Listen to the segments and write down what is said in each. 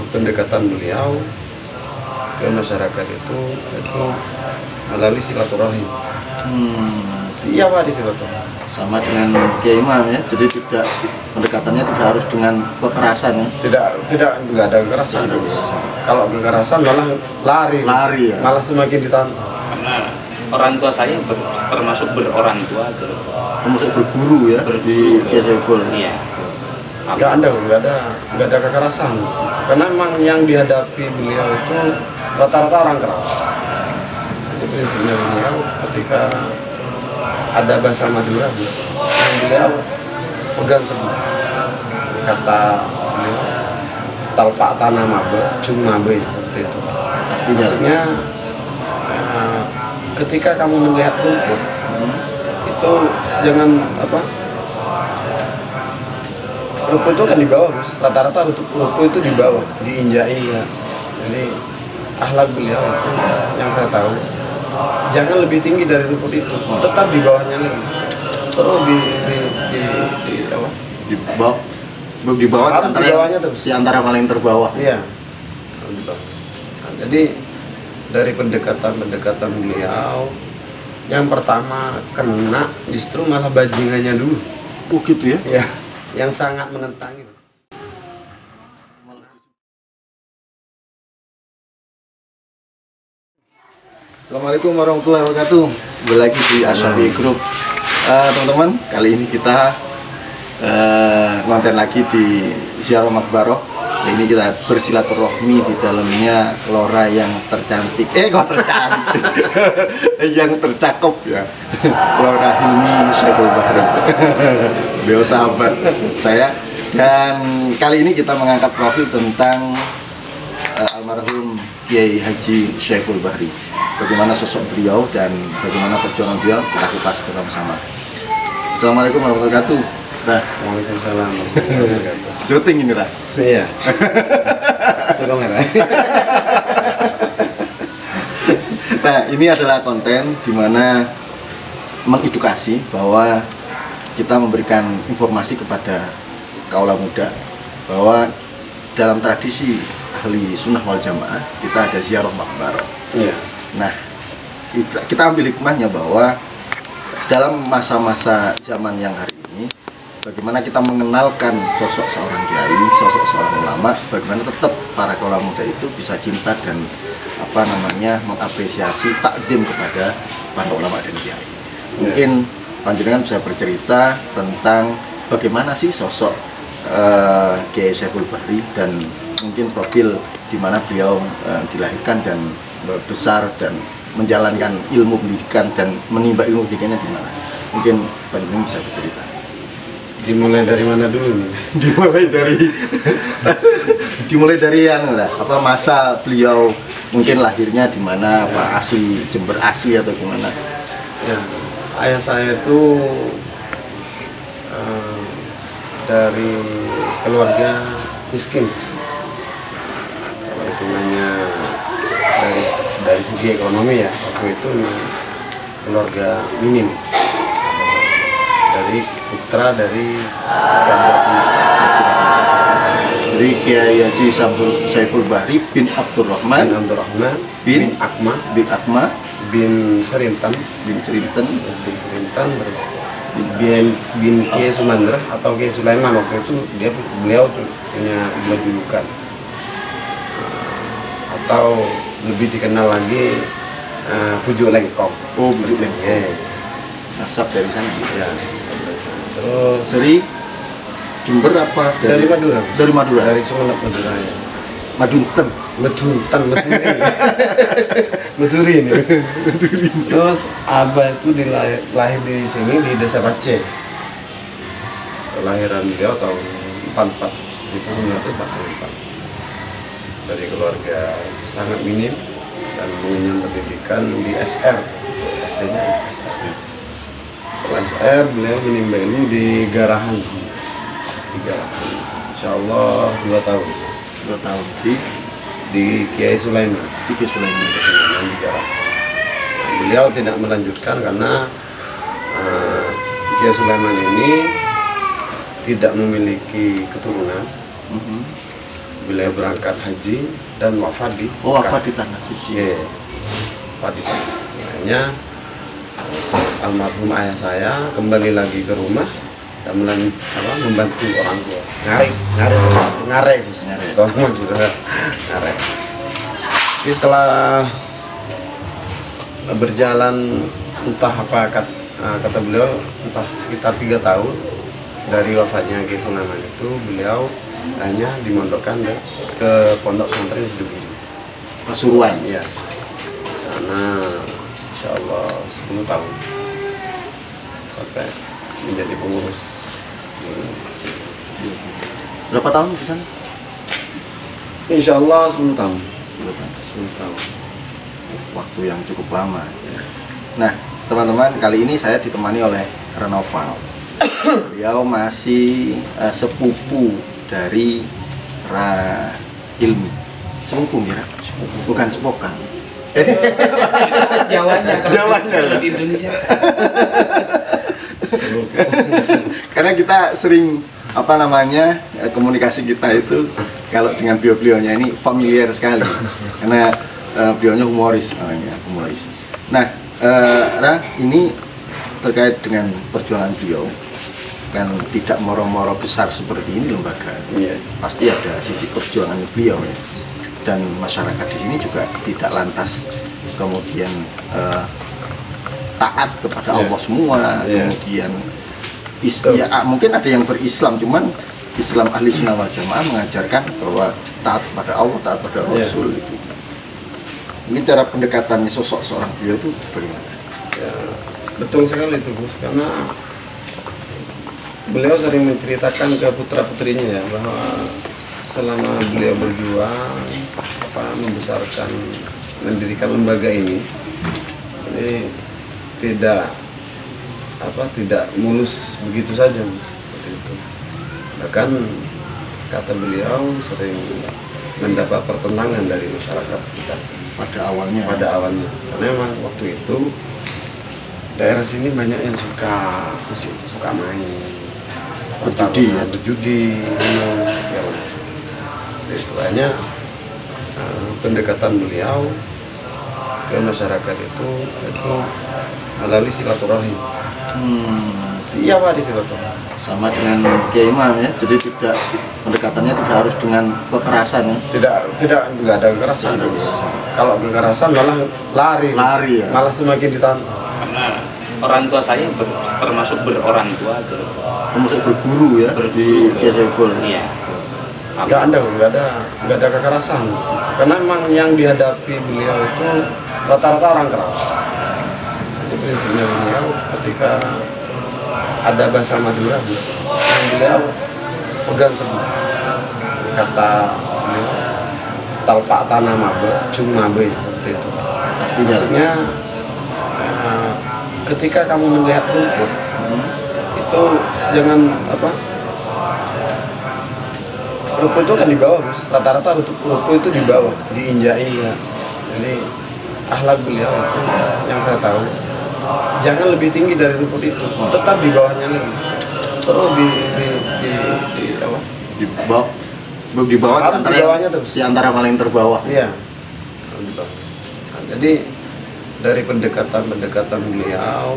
pendekatan beliau ke masyarakat itu melalui silaturahim. Tiap hari silaturahim. Sama dengan Kiai Imam ya, jadi tidak pendekatannya tidak harus dengan kekerasan ya. Nggak ada kekerasan. Kalau kekerasan malah lari ya. Malah semakin ditantang. Karena orang tua saya termasuk berorang tua, termasuk berguru ya di Kiai Saiful. Iya. Nggak ada kekerasan. Karena memang yang dihadapi beliau itu rata-rata orang keras. Jadi prinsipnya beliau ketika ada bahasa Madura yang beliau pegang teguh, kata beliau talpak tanah mabe cuma mabe seperti itu. Maksudnya ketika kamu melihat rumput itu jangan rumput itu kan di bawah, Mas. Rata-rata rumput itu di bawah, diinjak-injak. Jadi akhlak beliau itu yang saya tahu, jangan lebih tinggi dari rumput itu, tetap di bawahnya lagi. Terus di bawah harus di bawahnya terus. Di antara paling terbawah. Iya. Jadi dari pendekatan beliau, yang pertama kena justru malah bajingannya dulu. Oh gitu ya? Iya. Yang sangat menentang itu. Assalamualaikum warahmatullahi wabarakatuh. Kembali lagi di Asyafi Group. Teman-teman, kali ini kita konten lagi di Ziarah Makbaroh. Ini kita bersilaturahmi di dalamnya Lora yang tercantik. Kok tercantik? Yang tercakep ya. Lora Hilmi Syaiful Bahri. Beliau sahabat saya. Dan kali ini kita mengangkat profil tentang almarhum Kiai Haji Syaiful Bahri. Bagaimana sosok beliau dan bagaimana perjuangan beliau, kita kupas bersama-sama. Assalamualaikum warahmatullahi wabarakatuh. Waalaikumsalam. Syuting ini, Ra? Iya. Itu kamera. Nah, ini adalah konten di mana mengedukasi bahwa kita memberikan informasi kepada kaula muda bahwa dalam tradisi ahli sunnah wal jamaah kita ada ziarah makbarah. Iya. Nah, kita ambil hikmahnya bahwa dalam masa-masa zaman yang hari ini, bagaimana kita mengenalkan sosok seorang kiai, sosok seorang ulama, bagaimana tetap para kaula muda itu bisa cinta dan mengapresiasi takdim kepada para ulama dan kiai. Mungkin panjenengan bisa bercerita tentang bagaimana sih sosok Kiai Syaiful Bahri dan mungkin profil di mana beliau dilahirkan dan besar dan menjalankan ilmu pendidikan dan menimba ilmu pendidikannya di mana. Mungkin panjenengan bisa bercerita. Dimulai dari mana dulu nih? dimulai dari masa beliau mungkin lahirnya di mana, apa asli Jember asli atau gimana? Ya, ayah saya itu dari keluarga miskin. Kalau hitungannya dari segi ekonomi ya, waktu itu keluarga minim. Dari putra dari Jadi Kiai Haji Syaiful Bahri bin Abdurrahman bin Akma bin Serinten terus bin Kiai Sumandra atau Kiai Sulaiman. Waktu itu beliau punya dua julukan, atau lebih dikenal lagi Pujuk Lengkong. Oh, Pujuk Lengkong. Nasab dari sana ya. Terus dari Jember apa? Dari Madura. Dari Madura. Dari Sumeneb Madura ya. Medunten. Meduri ini. Terus abah itu lahir di sini di Desa Pace. Kelahiran beliau tahun 44, 1944. Dari keluarga sangat minim dan mengenyam pendidikan di SR. SD-nya SSB. Setelah SR beliau menimba ilmu di Garahan. Insya Allah 2 tahun di Kiai Sulaiman di Garahan. Beliau tidak melanjutkan karena Kiai Sulaiman ini tidak memiliki keturunan. beliau berangkat haji dan wafat di wafat di tanah suci. Iya, wafat di tanah suci. Makanya almarhum ayah saya kembali lagi ke rumah dan membantu orang tua. Ngarek Gus. Ngomong juga ngarek. Jadi setelah berjalan entah apa kata beliau, entah sekitar 3 tahun dari wafatnya Ki Sunaman itu, beliau hanya dimondokkan ke pondok pesantren Sidogiri Pasuruan. ya, sana insya Allah 10 tahun sampai menjadi pengurus. Berapa tahun di sana? Insya Allah 10 tahun. 10 tahun. Waktu yang cukup lama. Nah, teman-teman, kali ini saya ditemani oleh Renoval. Beliau masih sepupu dari Hilmi. Sepupu Mira? Bukan sepokan. Jawanya di Indonesia. Karena kita sering komunikasi kita itu kalau dengan beliau-beliaunya ini familiar sekali. Karena beliaunya humoris namanya, humoris. Nah, ini terkait dengan perjuangan beliau, kan tidak moro-moro besar seperti ini lembaga. Pasti ada sisi perjuangan beliau ya. Dan masyarakat di sini juga tidak lantas kemudian taat kepada Allah semua, kemudian mungkin ada yang berislam, cuman Islam ahli sunnah wal jamaah mengajarkan bahwa taat pada Allah, taat pada Rasul itu. Ini cara pendekatannya sosok seorang beliau itu bagaimana? Ya, betul sekali itu Gus, karena beliau sering menceritakan ke putra-putrinya ya bahwa selama beliau berjuang membesarkan, mendirikan lembaga ini tidak mulus begitu saja seperti itu. Bahkan kata beliau sering mendapat pertentangan dari masyarakat sekitar pada awalnya. Karena memang waktu itu daerah sini banyak yang masih suka main, berjudi, segala macam. Itu banyak pendekatan beliau ke masyarakat itu melalui silaturahim. Iya Pak, di silaturahim. Sama dengan Kiai Imam ya, jadi pendekatannya tidak harus dengan kekerasan ya. Nggak ada kekerasan. Kalau kekerasan malah lari ya. Malah semakin ditahan. Karena orang tua saya termasuk berorang tua, termasuk berguru ya di Kiai Saiful. Iya. Nggak ada kekerasan, karena memang yang dihadapi beliau itu rata-rata orang keras. Jadi prinsipnya beliau ketika ada bahasa Madura, yang beliau pegang teguh. Kata beliau, talpak tanah mabe, cuma mabe seperti itu. Maksudnya ketika kamu melihat rumput itu jangan rumput itu kan di bawah Bos, rata-rata rumput itu di bawah, diinjak-injak. Jadi akhlak beliau itu yang saya tahu, jangan lebih tinggi dari rumput itu, tetap di bawahnya lagi, terus di bawah harus di bawahnya terus, di antara paling terbawah. Iya. Nah, jadi dari pendekatan beliau,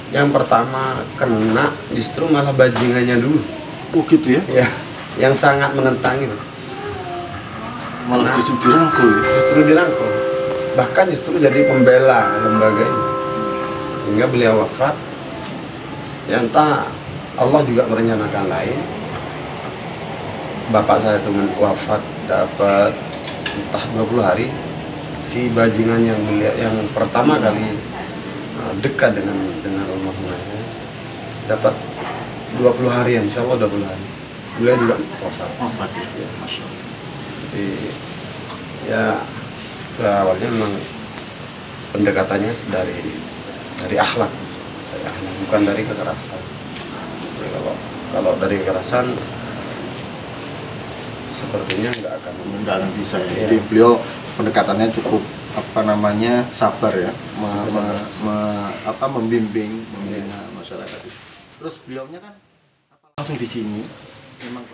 yang pertama kena justru malah bajingannya dulu. Oh gitu ya? Iya. Yang sangat menentang itu malah justru dirangkul, bahkan justru jadi pembela lembaga ini hingga beliau wafat ya. Entah Allah juga merencanakan lain, bapak saya itu wafat dapat entah 20 hari, si bajingan yang pertama kali dekat dengan almarhum saya dapat 20 hari, insya Allah 20 hari beliau juga wafat ya. Masya Allah. Jadi ya awalnya memang pendekatannya dari akhlak, bukan dari kekerasan. Jadi kalau dari kekerasan sepertinya nggak akan bisa ya. Jadi beliau pendekatannya cukup sabar ya, membimbing masyarakat. Terus beliaunya kan langsung di sini memang